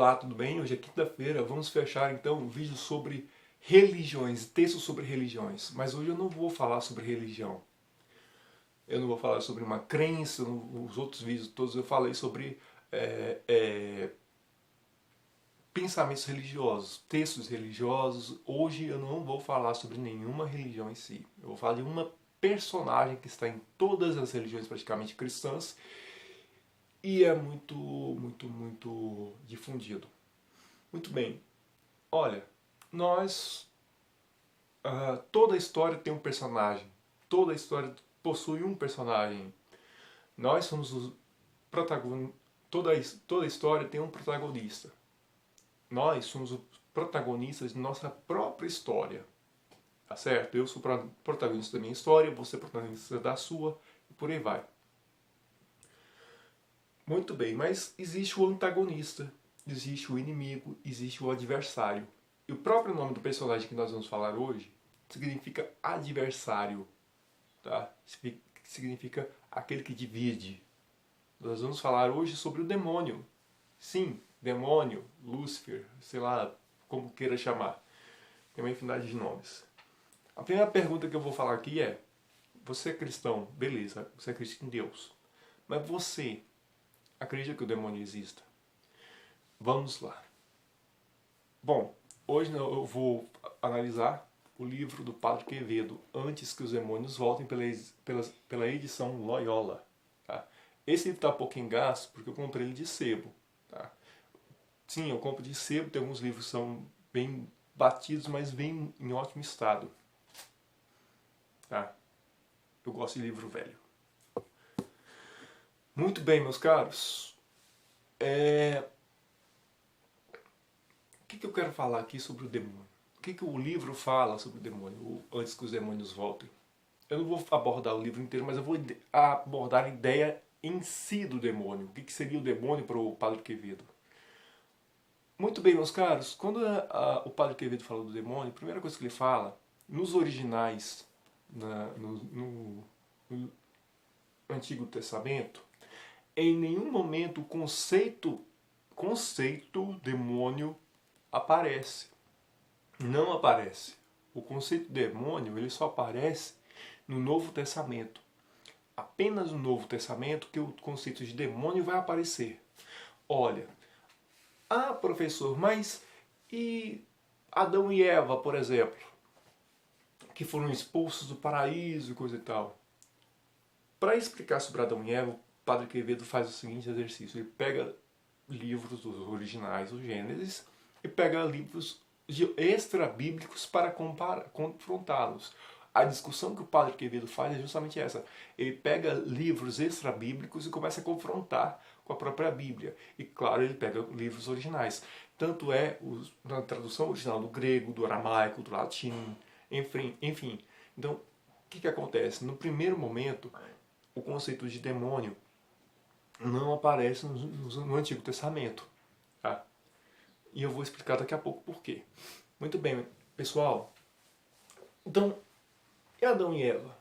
Olá, tudo bem? Hoje é quinta-feira, vamos fechar então um vídeo sobre religiões, textos sobre religiões. Mas hoje eu não vou falar sobre religião. Eu não vou falar sobre uma crença, os outros vídeos todos eu falei sobre pensamentos religiosos, textos religiosos. Hoje eu não vou falar sobre nenhuma religião em si. Eu vou falar de uma personagem que está em todas as religiões praticamente cristãs e é muito difundido. Muito bem, olha, toda a história tem um personagem, toda a história possui um personagem. Nós somos os protagonistas, toda a história tem um protagonista. Nós somos os protagonistas de nossa própria história, tá certo? Eu sou protagonista da minha história, você é protagonista da sua, e por aí vai. Muito bem, mas existe o antagonista, existe o inimigo, existe o adversário. E o próprio nome do personagem que nós vamos falar hoje significa adversário, tá? Significa aquele que divide. Nós vamos falar hoje sobre o demônio. Sim, demônio, Lúcifer, sei lá como queira chamar. Tem uma infinidade de nomes. A primeira pergunta que eu vou falar aqui é: você é cristão? Beleza, você acredita em Deus. Mas você acredita que o demônio exista? Vamos lá. Bom, hoje eu vou analisar o livro do Padre Quevedo, Antes que os Demônios Voltem, pela edição Loyola. Tá? Esse livro está um pouco em gasto porque eu comprei ele de sebo. Tá? Sim, eu compro de sebo, tem alguns livros que são bem batidos, mas vêm em ótimo estado. Tá? Eu gosto de livro velho. Muito bem, meus caros. O que eu quero falar aqui sobre o demônio? O que o livro fala sobre o demônio, antes que os demônios voltem? Eu não vou abordar o livro inteiro, mas eu vou abordar a ideia em si do demônio. O que seria o demônio para o Padre Quevedo? Muito bem, meus caros, quando o Padre Quevedo fala do demônio, a primeira coisa que ele fala, nos originais, no Antigo Testamento, em nenhum momento o conceito demônio aparece. Não aparece. O conceito de demônio ele só aparece no Novo Testamento. Apenas no Novo Testamento que o conceito de demônio vai aparecer. Olha, professor, mas e Adão e Eva, por exemplo, que foram expulsos do paraíso e coisa e tal? Para explicar sobre Adão e Eva, o Padre Quevedo faz o seguinte exercício. Ele pega livros dos originais do Gênesis e pega livros extra-bíblicos para confrontá-los. A discussão que o Padre Quevedo faz é justamente essa. Ele pega livros extra-bíblicos e começa a confrontar com a própria Bíblia. E claro, ele pega livros originais. Tanto é na tradução original do grego, do aramaico, do latim, enfim. Então, o que acontece? No primeiro momento, o conceito de demônio não aparece no Antigo Testamento. Tá? E eu vou explicar daqui a pouco por quê. Muito bem, pessoal. Então, e Adão e Eva?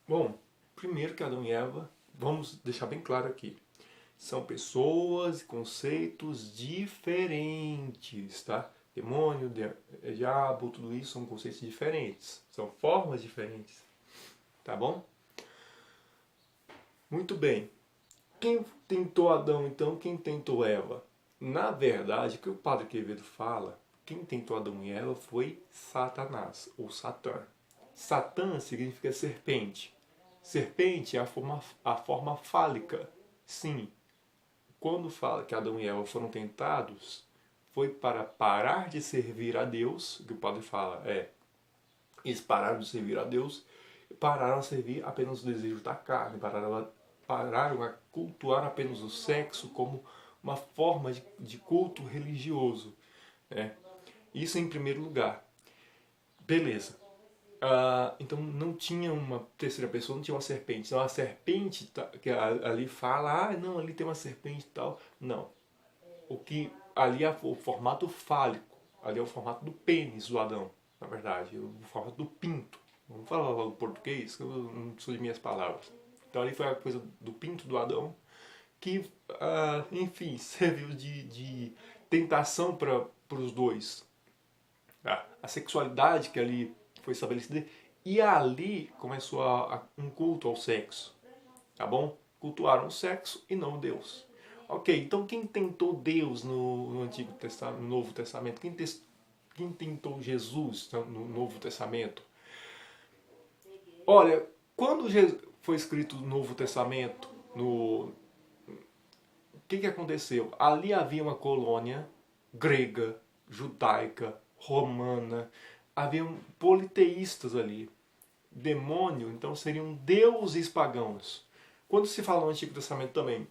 Bom, primeiro que Adão e Eva, vamos deixar bem claro aqui, são pessoas e conceitos diferentes, tá? Demônio, diabo, tudo isso são conceitos diferentes, são formas diferentes, tá bom? Muito bem. Quem tentou Adão, então? Quem tentou Eva? Na verdade, o que o Padre Quevedo fala, quem tentou Adão e Eva foi Satanás, ou Satã. Satã significa serpente. Serpente é a forma fálica. Sim, quando fala que Adão e Eva foram tentados, foi para parar de servir a Deus, o que o Padre fala eles pararam de servir a Deus e pararam a servir apenas os desejos da carne, pararam a cultuar apenas o sexo como uma forma de culto religioso. Né? Isso em primeiro lugar. Beleza. Então não tinha uma terceira pessoa, não tinha uma serpente. Então a serpente que ali fala, não, ali tem uma serpente e tal. Não. O que ali é o formato fálico. Ali é o formato do pênis do Adão, na verdade. O formato do pinto. Vamos falar logo português, que eu não sou de minhas palavras. Então ali foi a coisa do pinto do Adão que, enfim, serviu de tentação para os dois. A sexualidade que ali foi estabelecida, e ali começou um culto ao sexo, tá bom? Cultuaram o sexo e não Deus. Ok, então quem tentou Deus no Antigo Testamento, no Novo Testamento? Quem tentou Jesus no Novo Testamento? Olha, quando foi escrito o Novo Testamento, o que aconteceu? Ali havia uma colônia grega, judaica, romana, haviam politeístas ali. Demônio, então, seriam deuses pagãos. Quando se fala no Antigo Testamento também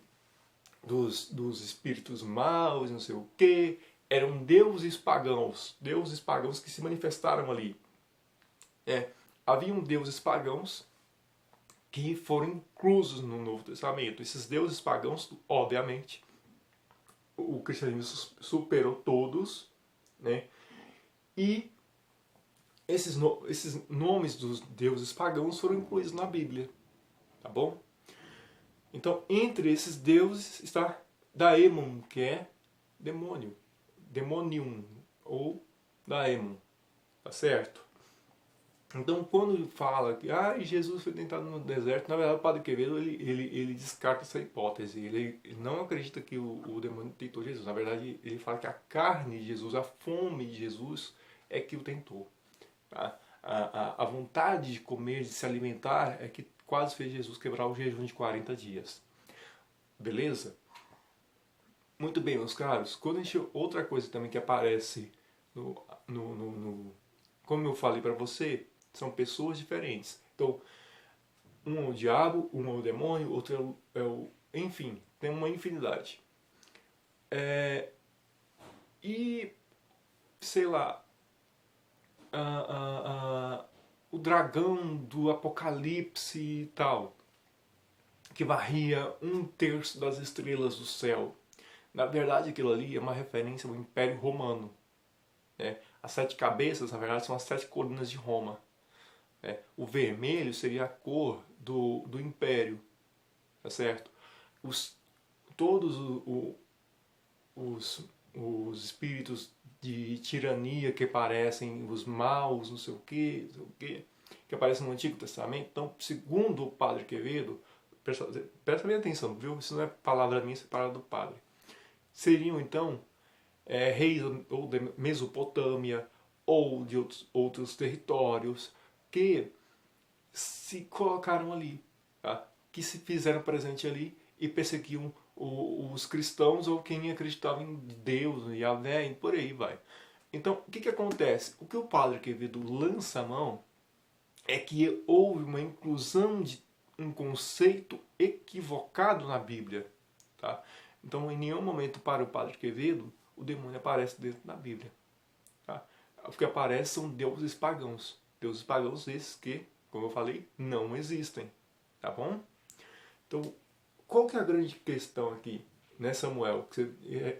dos espíritos maus, não sei o que, eram deuses pagãos que se manifestaram ali. Haviam deuses pagãos que foram inclusos no Novo Testamento. Esses deuses pagãos, obviamente, o cristianismo superou todos, né? E esses nomes dos deuses pagãos foram incluídos na Bíblia, tá bom? Então, entre esses deuses está Daemon, que é demônio, demonium, ou Daemon, tá certo? Então, quando fala que Jesus foi tentado no deserto, na verdade o Padre Quevedo ele descarta essa hipótese. Ele não acredita que o demônio tentou Jesus. Na verdade, ele fala que a carne de Jesus, a fome de Jesus é que o tentou. Tá? A vontade de comer, de se alimentar, é que quase fez Jesus quebrar o jejum de 40 dias. Beleza? Muito bem, meus caros. Quando a gente, outra coisa também que aparece como eu falei para você, são pessoas diferentes. Então, um é o diabo, um é o demônio, outro é o enfim, tem uma infinidade. E, sei lá, o dragão do Apocalipse e tal, que varria 1/3 das estrelas do céu. Na verdade, aquilo ali é uma referência ao Império Romano. Né? As 7 cabeças, na verdade, são as 7 colunas de Roma. O vermelho seria a cor do Império, tá certo? Todos os espíritos de tirania que aparecem, os maus, não sei o que aparecem no Antigo Testamento. Então, segundo o Padre Quevedo, presta bem atenção, viu? Isso não é palavra minha, isso é palavra do Padre. Seriam, então, reis ou de Mesopotâmia ou de outros territórios que se colocaram ali, tá? Que se fizeram presente ali e perseguiam os cristãos ou quem acreditava em Deus, em Yahvé, e por aí vai. Então, o que acontece? O que o Padre Quevedo lança a mão é que houve uma inclusão de um conceito equivocado na Bíblia. Tá? Então, em nenhum momento para o Padre Quevedo, o demônio aparece dentro da Bíblia. Tá? O que aparece são deuses pagãos. Deuses pagãos esses que, como eu falei, não existem. Tá bom? Então, qual que é a grande questão aqui, né, Samuel?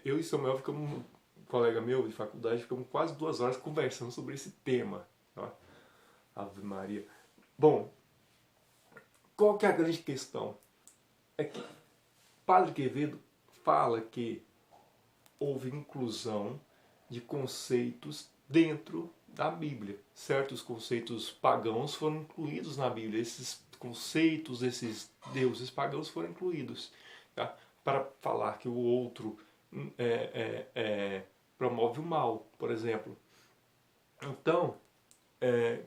Eu e Samuel ficamos, um colega meu de faculdade, ficamos quase 2 horas conversando sobre esse tema. Tá? Ave Maria. Bom, qual que é a grande questão? É que Padre Quevedo fala que houve inclusão de conceitos dentro da Bíblia. Certos conceitos pagãos foram incluídos na Bíblia. Esses conceitos, esses deuses pagãos foram incluídos. Tá? Para falar que o outro promove o mal, por exemplo. Então,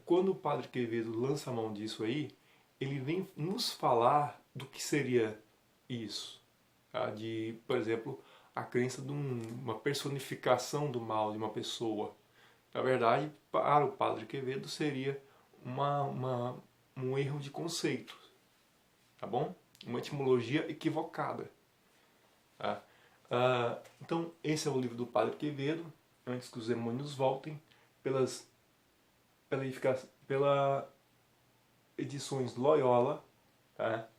quando o Padre Quevedo lança a mão disso aí, ele vem nos falar do que seria isso. Tá? De, por exemplo, a crença de uma personificação do mal de uma pessoa. Na verdade, para o Padre Quevedo seria um erro de conceito. Tá bom? Uma etimologia equivocada. Tá? Então, esse é o livro do Padre Quevedo, Antes que os Demônios Voltem, pela edições Loyola. Tá?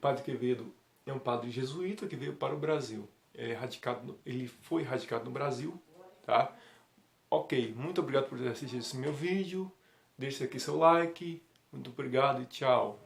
Padre Quevedo é um padre jesuíta que veio para o Brasil. Ele foi radicado no Brasil. Tá? Ok, muito obrigado por ter assistido esse meu vídeo. Deixe aqui seu like. Muito obrigado e tchau.